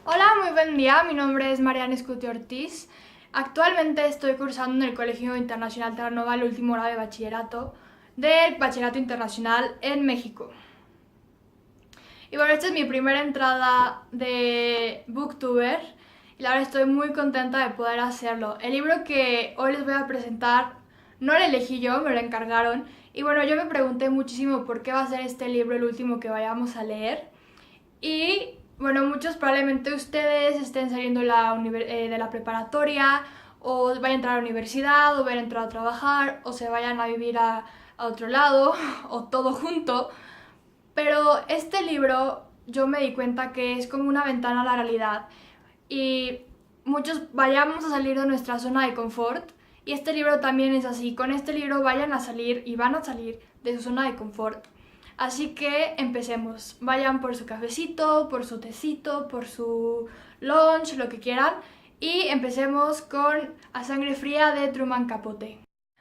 Hola, muy buen día. Mi nombre es Mariana Escuti Ortiz. Actualmente estoy cursando en el Colegio Internacional Terranova el último grado de bachillerato del Bachillerato Internacional en México. Y bueno, esta es mi primera entrada de Booktuber y la verdad estoy muy contenta de poder hacerlo. El libro que hoy les voy a presentar no lo elegí yo, me lo encargaron. Y bueno, yo me pregunté muchísimo por qué va a ser este libro el último que vayamos a leer. Y bueno, muchos probablemente ustedes estén saliendo de la preparatoria o vayan a entrar a la universidad o vayan a entrar a trabajar o se vayan a vivir a otro lado o todo junto. Pero este libro yo me di cuenta que es como una ventana a la realidad y muchos vayamos a salir de nuestra zona de confort y este libro también es así. Con este libro vayan a salir y van a salir de su zona de confort. Así que empecemos. Vayan por su cafecito, por su tecito, por su lunch, lo que quieran. Y empecemos con A Sangre Fría de Truman Capote.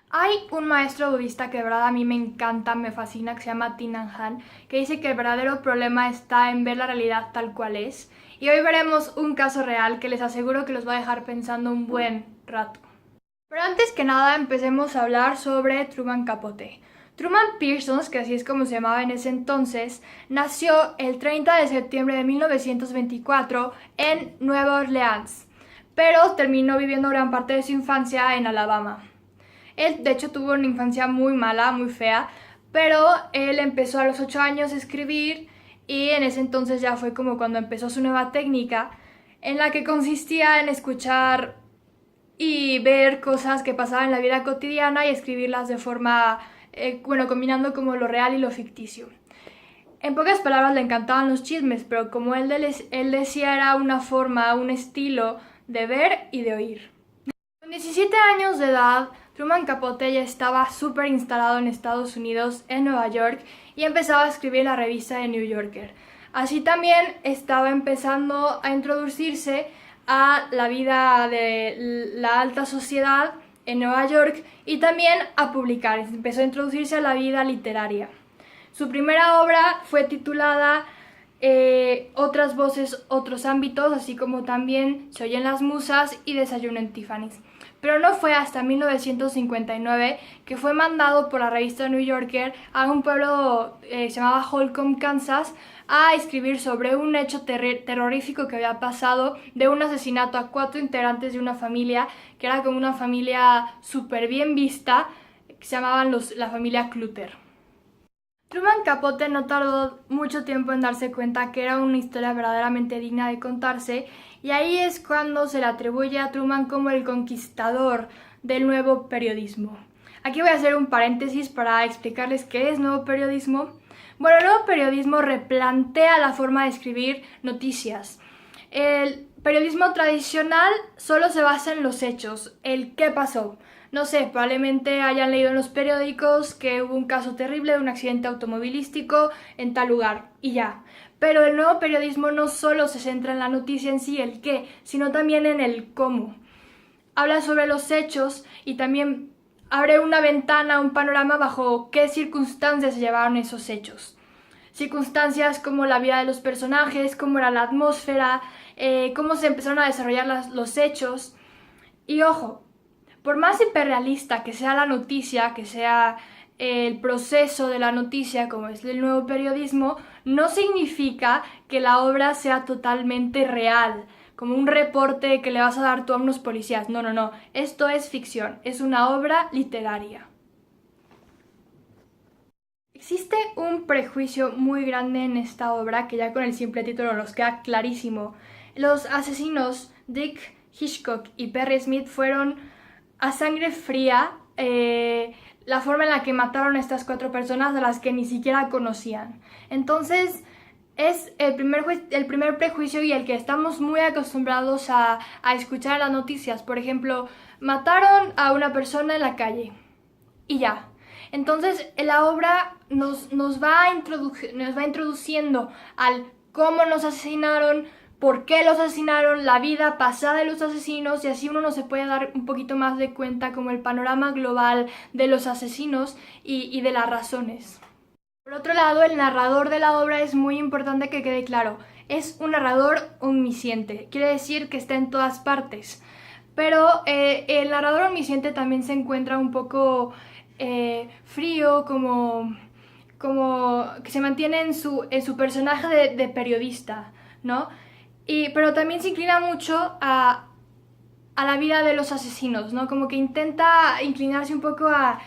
Hay un maestro budista que de verdad a mí me encanta, me fascina, que se llama Thich Nhat Hanh, que dice que el verdadero problema está en ver la realidad tal cual es. Y hoy veremos un caso real que les aseguro que los va a dejar pensando un buen rato. Pero antes que nada empecemos a hablar sobre Truman Capote. Truman Pearson, que así es como se llamaba en ese entonces, nació el 30 de septiembre de 1924 en Nueva Orleans, pero terminó viviendo gran parte de su infancia en Alabama. Él, de hecho, tuvo una infancia muy mala, muy fea, pero él empezó a los 8 años a escribir y en ese entonces ya fue como cuando empezó su nueva técnica, en la que consistía en escuchar y ver cosas que pasaban en la vida cotidiana y escribirlas de forma, combinando como lo real y lo ficticio. En pocas palabras le encantaban los chismes, pero como él decía era una forma, un estilo de ver y de oír. Con 17 años de edad, Truman Capote ya estaba súper instalado en Estados Unidos, en Nueva York, y empezaba a escribir la revista The New Yorker. Así también estaba empezando a introducirse a la vida de la alta sociedad en Nueva York y también a publicar. Empezó a introducirse a la vida literaria. Su primera obra fue titulada Otras voces, otros ámbitos, así como también Se oyen las musas y Desayuno en Tiffany's. Pero no fue hasta 1959 que fue mandado por la revista New Yorker a un pueblo se llamaba Holcomb, Kansas, a escribir sobre un hecho terrorífico que había pasado de un asesinato a 4 integrantes de una familia que era como una familia súper bien vista, que se llamaban la familia Clutter. Truman Capote no tardó mucho tiempo en darse cuenta que era una historia verdaderamente digna de contarse y ahí es cuando se le atribuye a Truman como el conquistador del nuevo periodismo. Aquí voy a hacer un paréntesis para explicarles qué es nuevo periodismo. Bueno, el nuevo periodismo replantea la forma de escribir noticias. El periodismo tradicional solo se basa en los hechos, el qué pasó. No sé, probablemente hayan leído en los periódicos que hubo un caso terrible de un accidente automovilístico en tal lugar y ya. Pero el nuevo periodismo no solo se centra en la noticia en sí, el qué, sino también en el cómo. Habla sobre los hechos y también abre una ventana, un panorama bajo qué circunstancias se llevaron esos hechos. Circunstancias como la vida de los personajes, cómo era la atmósfera, cómo se empezaron a desarrollar los hechos. Y ojo, por más hiperrealista que sea la noticia, que sea el proceso de la noticia, como es el nuevo periodismo, no significa que la obra sea totalmente real, como un reporte que le vas a dar tú a unos policías. No, no, no. Esto es ficción, es una obra literaria. Existe un prejuicio muy grande en esta obra que ya con el simple título nos queda clarísimo. Los asesinos Dick Hitchcock y Perry Smith fueron a sangre fría la forma en la que mataron a estas 4 personas a las que ni siquiera conocían. Entonces es el primer prejuicio y el que estamos muy acostumbrados a escuchar en las noticias. Por ejemplo, mataron a una persona en la calle y ya. Entonces la obra nos va introduciendo al cómo nos asesinaron, por qué los asesinaron, la vida pasada de los asesinos y así uno no se puede dar un poquito más de cuenta como el panorama global de los asesinos y de las razones. Por otro lado, el narrador de la obra es muy importante que quede claro. Es un narrador omnisciente, quiere decir que está en todas partes. Pero el narrador omnisciente también se encuentra un poco frío, como que se mantiene en su personaje de periodista, ¿no? Pero también se inclina mucho a la vida de los asesinos, ¿no? Como que intenta inclinarse un poco a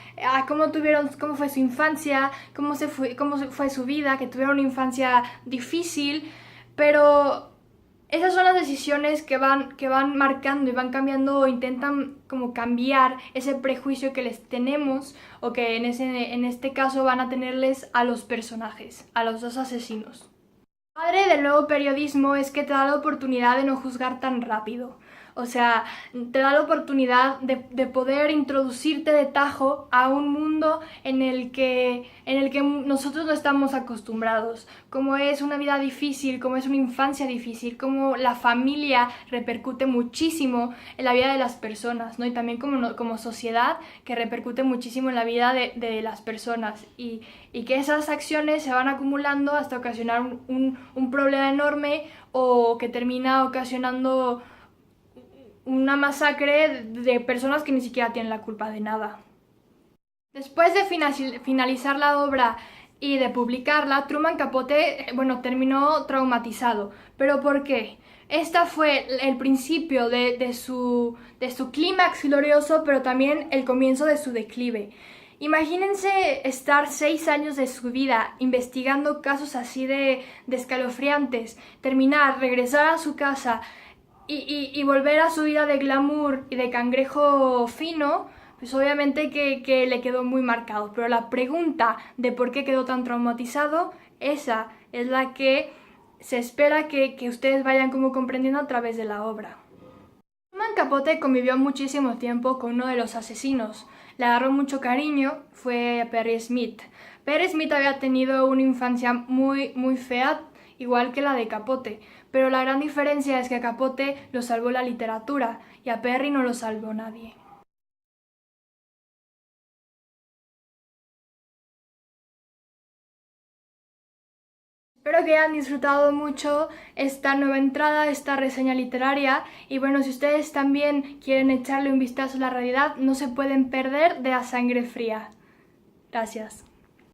cómo fue su infancia, cómo fue su vida, que tuvieron una infancia difícil, pero esas son las decisiones que van marcando y van cambiando o intentan como cambiar ese prejuicio que les tenemos o que en este caso van a tenerles a los personajes, a los dos asesinos. Lo padre del nuevo periodismo es que te da la oportunidad de no juzgar tan rápido. O sea, te da la oportunidad de poder introducirte de tajo a un mundo en el que nosotros no estamos acostumbrados. Como es una vida difícil, como es una infancia difícil, como la familia repercute muchísimo en la vida de las personas, ¿no? Y también como sociedad que repercute muchísimo en la vida de las personas. Y que esas acciones se van acumulando hasta ocasionar un problema enorme o que termina ocasionando una masacre de personas que ni siquiera tienen la culpa de nada. Después de finalizar la obra y de publicarla, Truman Capote, terminó traumatizado. ¿Pero por qué? Esta fue el principio de su clímax glorioso, pero también el comienzo de su declive. Imagínense estar 6 años de su vida investigando casos así de escalofriantes, regresar a su casa y volver a su vida de glamour y de cangrejo fino, pues obviamente que le quedó muy marcado. Pero la pregunta de por qué quedó tan traumatizado, esa es la que se espera que ustedes vayan como comprendiendo a través de la obra. Truman Capote convivió muchísimo tiempo con uno de los asesinos. Le agarró mucho cariño, fue Perry Smith. Perry Smith había tenido una infancia muy, muy fea, igual que la de Capote, pero la gran diferencia es que a Capote lo salvó la literatura y a Perry no lo salvó nadie. Espero que hayan disfrutado mucho esta nueva entrada, esta reseña literaria, y bueno, si ustedes también quieren echarle un vistazo a la realidad, no se pueden perder de A Sangre Fría. Gracias.